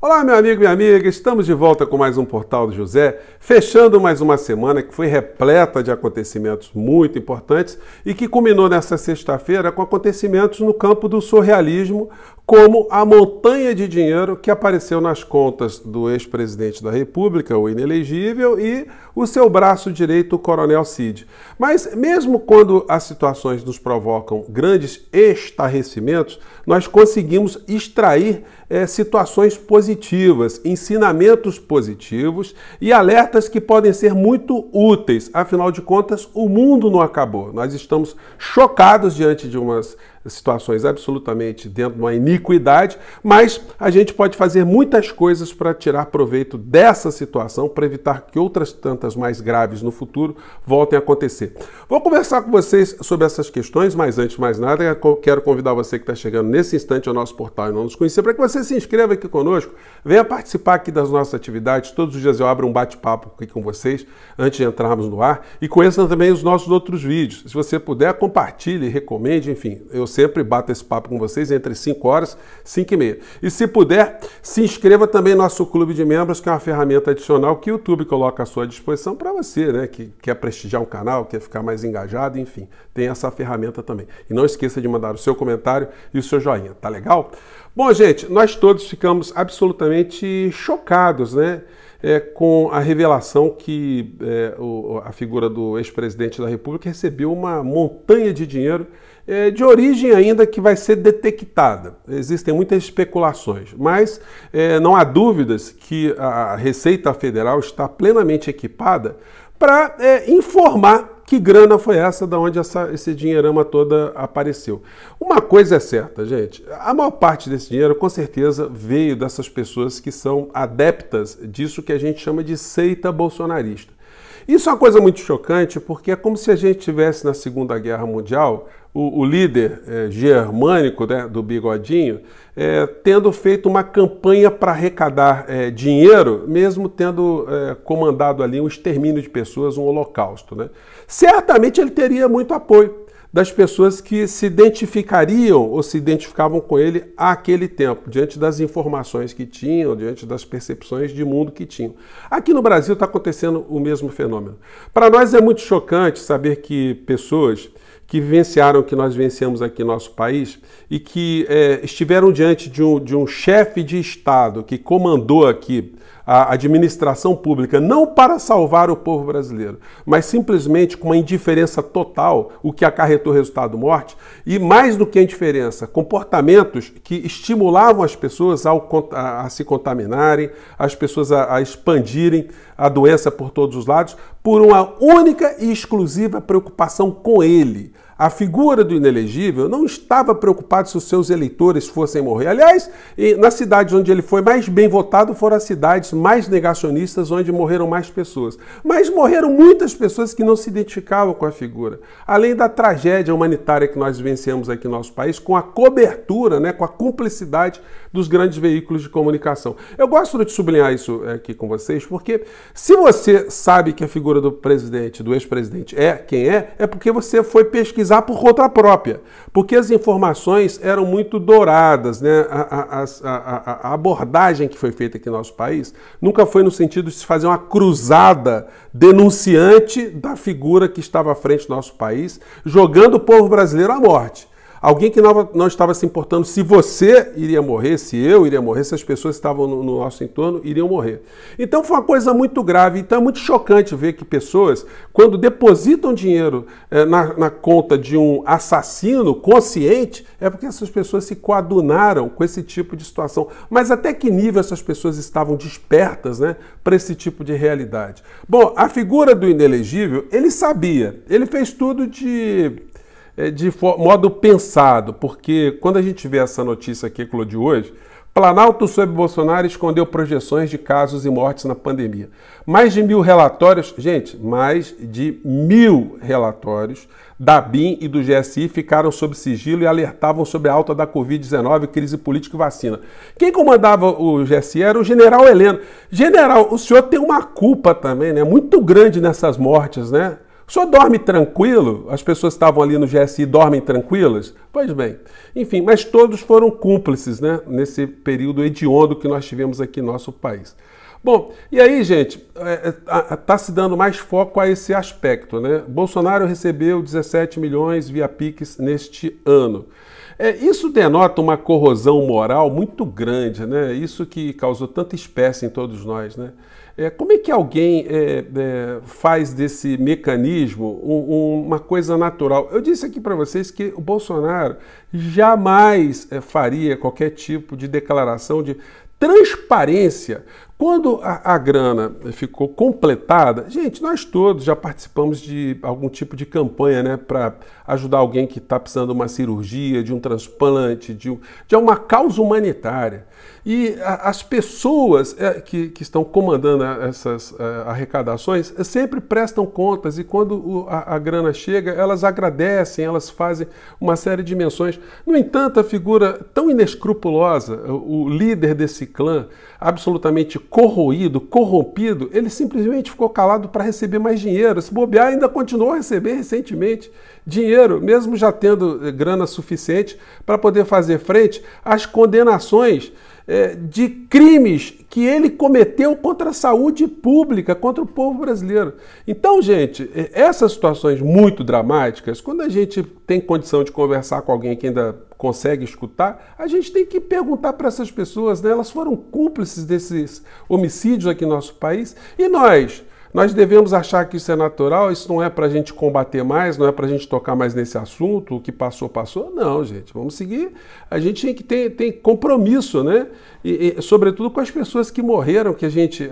Olá, meu amigo e minha amiga, estamos de volta com mais um Portal do José, fechando mais uma semana que foi repleta de acontecimentos muito importantes e que culminou nesta sexta-feira com acontecimentos no campo do surrealismo, como a montanha de dinheiro que apareceu nas contas do ex-presidente da República, o inelegível, e o seu braço direito, o Coronel Cid. Mas mesmo quando as situações nos provocam grandes estarrecimentos, nós conseguimos extrair situações positivas, ensinamentos positivos e alertas que podem ser muito úteis. Afinal de contas, o mundo não acabou. Nós estamos chocados diante de umas situações absolutamente dentro de uma iniquidade, mas a gente pode fazer muitas coisas para tirar proveito dessa situação, para evitar que outras tantas mais graves no futuro voltem a acontecer. Vou conversar com vocês sobre essas questões, mas antes de mais nada, quero convidar você que está chegando nesse instante ao nosso portal e não nos conhecer, para que você se inscreva aqui conosco, venha participar aqui das nossas atividades. Todos os dias eu abro um bate-papo aqui com vocês, antes de entrarmos no ar, e conheçam também os nossos outros vídeos. Se você puder, compartilhe, recomende, enfim, eu sempre bato esse papo com vocês entre 5 horas e 5 e meia. E se puder, se inscreva também no nosso clube de membros, que é uma ferramenta adicional que o YouTube coloca à sua disposição para você, né, que quer prestigiar um canal, quer ficar mais engajado, enfim, tem essa ferramenta também. E não esqueça de mandar o seu comentário e o seu joinha, tá legal? Bom, gente, nós todos ficamos absolutamente chocados, né, com a revelação que a figura do ex-presidente da República recebeu uma montanha de dinheiro de origem ainda que vai ser detectada. Existem muitas especulações, mas não há dúvidas que a Receita Federal está plenamente equipada para informar que grana foi essa, da onde esse dinheirama toda apareceu. Uma coisa é certa, gente, a maior parte desse dinheiro com certeza veio dessas pessoas que são adeptas disso que a gente chama de seita bolsonarista. Isso é uma coisa muito chocante, porque é como se a gente tivesse na Segunda Guerra Mundial o líder germânico, né, do bigodinho, tendo feito uma campanha para arrecadar dinheiro, mesmo tendo comandado ali um extermínio de pessoas, um holocausto, né? Certamente ele teria muito apoio das pessoas que se identificariam ou se identificavam com ele àquele tempo, diante das informações que tinham, diante das percepções de mundo que tinham. Aqui no Brasil está acontecendo o mesmo fenômeno. Para nós é muito chocante saber que pessoas que vivenciaram o que nós vivenciamos aqui no nosso país e que estiveram diante de um chefe de Estado que comandou aqui a administração pública, não para salvar o povo brasileiro, mas simplesmente com uma indiferença total, o que acarretou resultado morte, e mais do que a indiferença, comportamentos que estimulavam as pessoas a se contaminarem, as pessoas a expandirem a doença por todos os lados, por uma única e exclusiva preocupação com ele. A figura do inelegível não estava preocupado se os seus eleitores fossem morrer. Aliás, nas cidades onde ele foi mais bem votado foram as cidades mais negacionistas, onde morreram mais pessoas. Mas morreram muitas pessoas que não se identificavam com a figura. Além da tragédia humanitária que nós vivenciamos aqui no nosso país, com a cobertura, né, com a cumplicidade dos grandes veículos de comunicação. Eu gosto de sublinhar isso aqui com vocês, porque se você sabe que a figura do presidente, do ex-presidente, é quem é porque você foi pesquisar por conta própria, porque as informações eram muito douradas, né? A abordagem que foi feita aqui no nosso país nunca foi no sentido de se fazer uma cruzada denunciante da figura que estava à frente do nosso país, jogando o povo brasileiro à morte. Alguém que não estava se importando se você iria morrer, se eu iria morrer, se as pessoas que estavam no nosso entorno iriam morrer. Então foi uma coisa muito grave. Então é muito chocante ver que pessoas, quando depositam dinheiro na conta de um assassino consciente, é porque essas pessoas se coadunaram com esse tipo de situação. Mas até que nível essas pessoas estavam despertas, né, para esse tipo de realidade? Bom, a figura do inelegível, ele sabia, ele fez tudo de modo pensado, porque quando a gente vê essa notícia aqui de hoje, Planalto sob Bolsonaro escondeu projeções de casos e mortes na pandemia. Mais de 1.000 relatórios, gente, mais de 1.000 relatórios da BIM e do GSI ficaram sob sigilo e alertavam sobre a alta da Covid-19, crise política e vacina. Quem comandava o GSI era o general Heleno. General, o senhor tem uma culpa também, né, muito grande nessas mortes, né? O senhor dorme tranquilo? As pessoas que estavam ali no GSI dormem tranquilas? Pois bem, enfim, mas todos foram cúmplices, né, nesse período hediondo que nós tivemos aqui no nosso país. Bom, e aí, gente, está se dando mais foco a esse aspecto, né? Bolsonaro recebeu 17 milhões via Pix neste ano. Isso denota uma corrosão moral muito grande, né? Isso que causou tanta espécie em todos nós, né? Como é que alguém faz desse mecanismo uma coisa natural? Eu disse aqui para vocês que o Bolsonaro jamais faria qualquer tipo de declaração de transparência. Quando a grana ficou completada, gente, nós todos já participamos de algum tipo de campanha, né, para ajudar alguém que está precisando de uma cirurgia, de um transplante, de uma causa humanitária. E as pessoas que estão comandando essas arrecadações sempre prestam contas e quando a grana chega, elas agradecem, elas fazem uma série de menções. No entanto, a figura tão inescrupulosa, o líder desse clã, absolutamente corroído, corrompido, ele simplesmente ficou calado para receber mais dinheiro. Se bobear, ainda continuou a receber recentemente dinheiro, mesmo já tendo grana suficiente para poder fazer frente às condenações de crimes que ele cometeu contra a saúde pública, contra o povo brasileiro. Então, gente, essas situações muito dramáticas, quando a gente tem condição de conversar com alguém que ainda consegue escutar, a gente tem que perguntar para essas pessoas, né? Elas foram cúmplices desses homicídios aqui no nosso país e nós devemos achar que isso é natural, isso não é para a gente combater mais, não é para a gente tocar mais nesse assunto, o que passou, passou. Não, gente, vamos seguir. A gente tem que ter compromisso, né? E, sobretudo com as pessoas que morreram, que a gente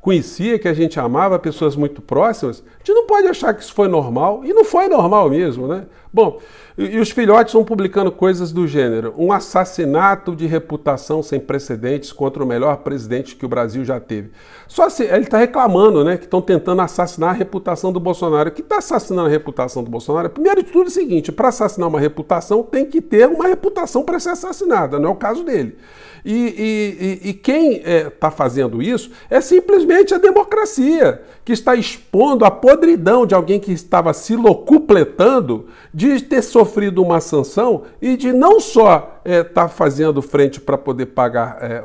conhecia, que a gente amava, pessoas muito próximas. A gente não pode achar que isso foi normal, e não foi normal mesmo, né? Bom, e os filhotes vão publicando coisas do gênero. Um assassinato de reputação sem precedentes contra o melhor presidente que o Brasil já teve. Só assim, ele está reclamando, né, que estão tentando assassinar a reputação do Bolsonaro. O que está assassinando a reputação do Bolsonaro? Primeiro de tudo é o seguinte, para assassinar uma reputação tem que ter uma reputação para ser assassinada, não é o caso dele. E quem está fazendo isso é simplesmente a democracia, que está expondo a podridão de alguém que estava se locupletando de ter sofrido uma sanção e de não só estar fazendo frente para poder pagar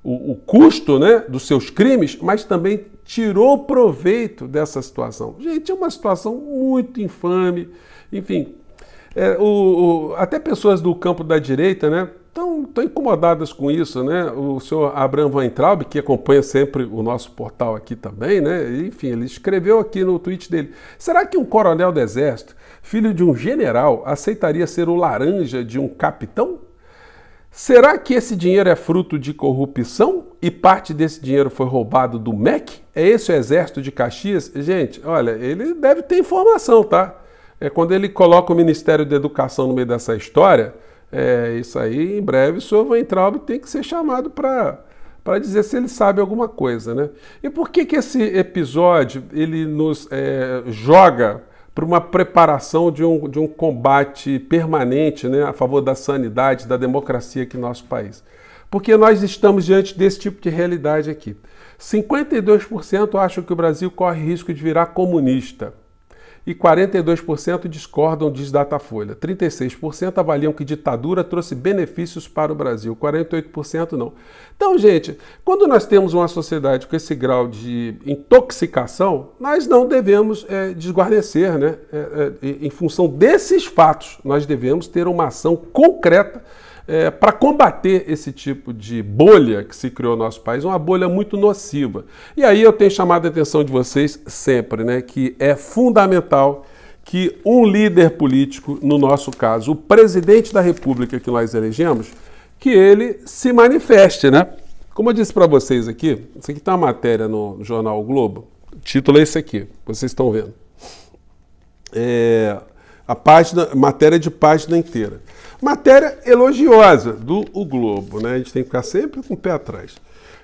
o custo, né, dos seus crimes, mas também tirou proveito dessa situação. Gente, é uma situação muito infame. Enfim, até pessoas do campo da direita, né, estão incomodadas com isso, né? O senhor Abraham Weintraub, que acompanha sempre o nosso portal aqui também, né? Enfim, ele escreveu aqui no tweet dele: será que um coronel do exército, filho de um general, aceitaria ser o laranja de um capitão? Será que esse dinheiro é fruto de corrupção e parte desse dinheiro foi roubado do MEC? É esse o exército de Caxias? Gente, olha, ele deve ter informação, tá? Quando ele coloca o Ministério da Educação no meio dessa história, isso aí, em breve, o senhor Weintraub tem que ser chamado para dizer se ele sabe alguma coisa, né? E por que esse episódio ele nos joga para uma preparação de um combate permanente, né, a favor da sanidade, da democracia aqui no nosso país? Porque nós estamos diante desse tipo de realidade aqui. 52% acham que o Brasil corre risco de virar comunista. E 42% discordam, diz Datafolha. 36% avaliam que ditadura trouxe benefícios para o Brasil. 48% não. Então, gente, quando nós temos uma sociedade com esse grau de intoxicação, nós não devemos desguarnecer, né? Em função desses fatos, nós devemos ter uma ação concreta para combater esse tipo de bolha que se criou no nosso país, uma bolha muito nociva. E aí eu tenho chamado a atenção de vocês sempre, né, que é fundamental que um líder político, no nosso caso, o presidente da República que nós elegemos, que ele se manifeste, né? Como eu disse para vocês aqui, isso aqui está uma matéria no jornal o Globo, o título é esse aqui, vocês estão vendo. Matéria de página inteira. Matéria elogiosa do O Globo, né? A gente tem que ficar sempre com o pé atrás.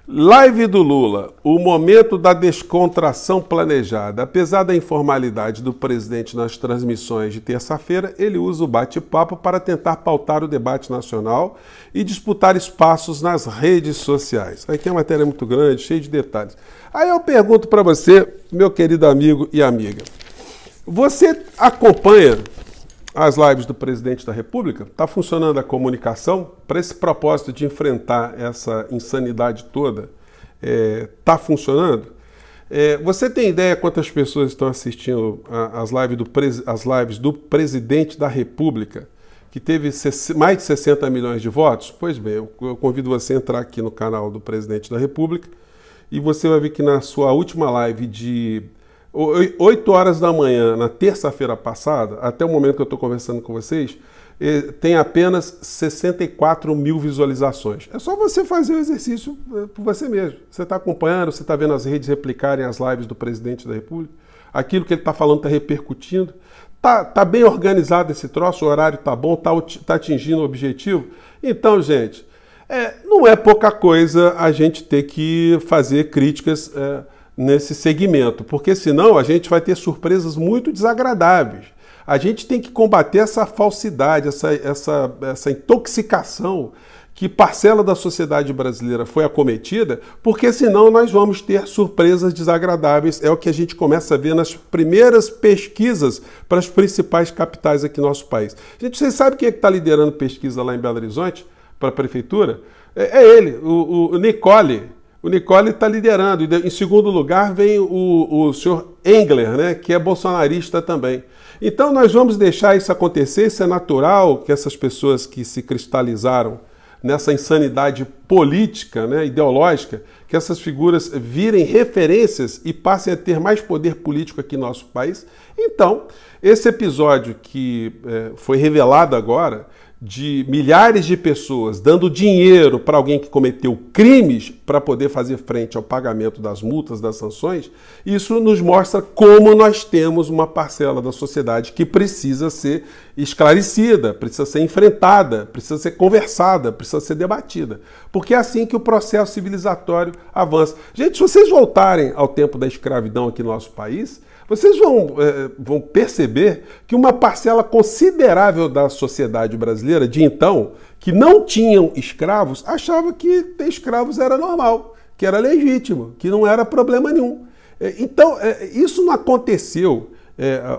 Live do Lula, o momento da descontração planejada. Apesar da informalidade do presidente nas transmissões de terça-feira, ele usa o bate-papo para tentar pautar o debate nacional e disputar espaços nas redes sociais. Aqui é uma matéria muito grande, cheia de detalhes. Aí eu pergunto para você, meu querido amigo e amiga, você acompanha as lives do presidente da República? Está funcionando a comunicação para esse propósito de enfrentar essa insanidade toda? Está funcionando? Você tem ideia quantas pessoas estão assistindo as lives do presidente da República, que teve mais de 60 milhões de votos? Pois bem, eu convido você a entrar aqui no canal do presidente da República e você vai ver que na sua última live de 8 horas da manhã, na terça-feira passada, até o momento que eu estou conversando com vocês, tem apenas 64 mil visualizações. É só você fazer o exercício por você mesmo. Você está acompanhando, você está vendo as redes replicarem as lives do presidente da República, aquilo que ele está falando está repercutindo, tá bem organizado esse troço, o horário está bom, está atingindo o objetivo. Então, gente, não é pouca coisa a gente ter que fazer críticas nesse segmento, porque senão a gente vai ter surpresas muito desagradáveis. A gente tem que combater essa falsidade, essa intoxicação que parcela da sociedade brasileira foi acometida, porque senão nós vamos ter surpresas desagradáveis. É o que a gente começa a ver nas primeiras pesquisas para as principais capitais aqui no nosso país. Gente, vocês sabem quem é que está liderando pesquisa lá em Belo Horizonte para a prefeitura? É ele, o Nicole. O Nicole está liderando. Em segundo lugar vem o senhor Engler, né, que é bolsonarista também. Então nós vamos deixar isso acontecer, isso é natural que essas pessoas que se cristalizaram nessa insanidade política, né, ideológica, que essas figuras virem referências e passem a ter mais poder político aqui no nosso país. Então, esse episódio que foi revelado agora, de milhares de pessoas dando dinheiro para alguém que cometeu crimes para poder fazer frente ao pagamento das multas, das sanções, isso nos mostra como nós temos uma parcela da sociedade que precisa ser esclarecida, precisa ser enfrentada, precisa ser conversada, precisa ser debatida. Porque é assim que o processo civilizatório avança. Gente, se vocês voltarem ao tempo da escravidão aqui no nosso país, vocês vão perceber que uma parcela considerável da sociedade brasileira de então, que não tinham escravos, achava que ter escravos era normal, que era legítimo, que não era problema nenhum. Então, isso não aconteceu,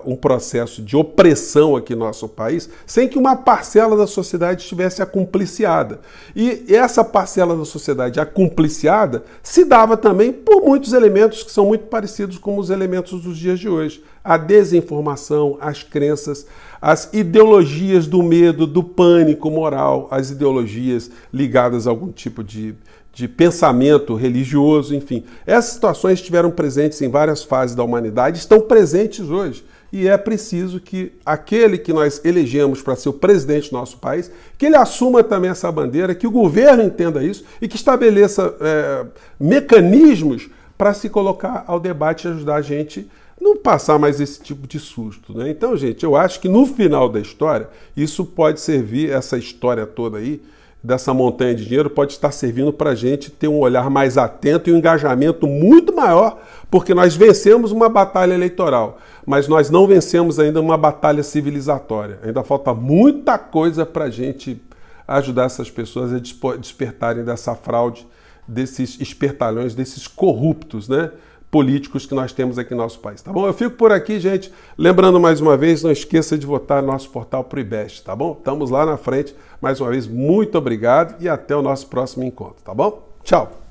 um processo de opressão aqui no nosso país, sem que uma parcela da sociedade estivesse acumpliciada. E essa parcela da sociedade acumpliciada se dava também por muitos elementos que são muito parecidos com os elementos dos dias de hoje. A desinformação, as crenças, as ideologias do medo, do pânico moral, as ideologias ligadas a algum tipo de pensamento religioso, enfim. Essas situações estiveram presentes em várias fases da humanidade, estão presentes hoje. E é preciso que aquele que nós elegemos para ser o presidente do nosso país, que ele assuma também essa bandeira, que o governo entenda isso e que estabeleça mecanismos para se colocar ao debate e ajudar a gente a não passar mais esse tipo de susto, né? Então, gente, eu acho que no final da história, isso pode servir, essa história toda aí, dessa montanha de dinheiro, pode estar servindo para a gente ter um olhar mais atento e um engajamento muito maior, porque nós vencemos uma batalha eleitoral, mas nós não vencemos ainda uma batalha civilizatória. Ainda falta muita coisa para a gente ajudar essas pessoas a despertarem dessa fraude, desses espertalhões, desses corruptos, né, políticos que nós temos aqui no nosso país, tá bom? Eu fico por aqui, gente. Lembrando mais uma vez, não esqueça de votar no nosso portal Pro IBEST, tá bom? Estamos lá na frente. Mais uma vez, muito obrigado e até o nosso próximo encontro, tá bom? Tchau!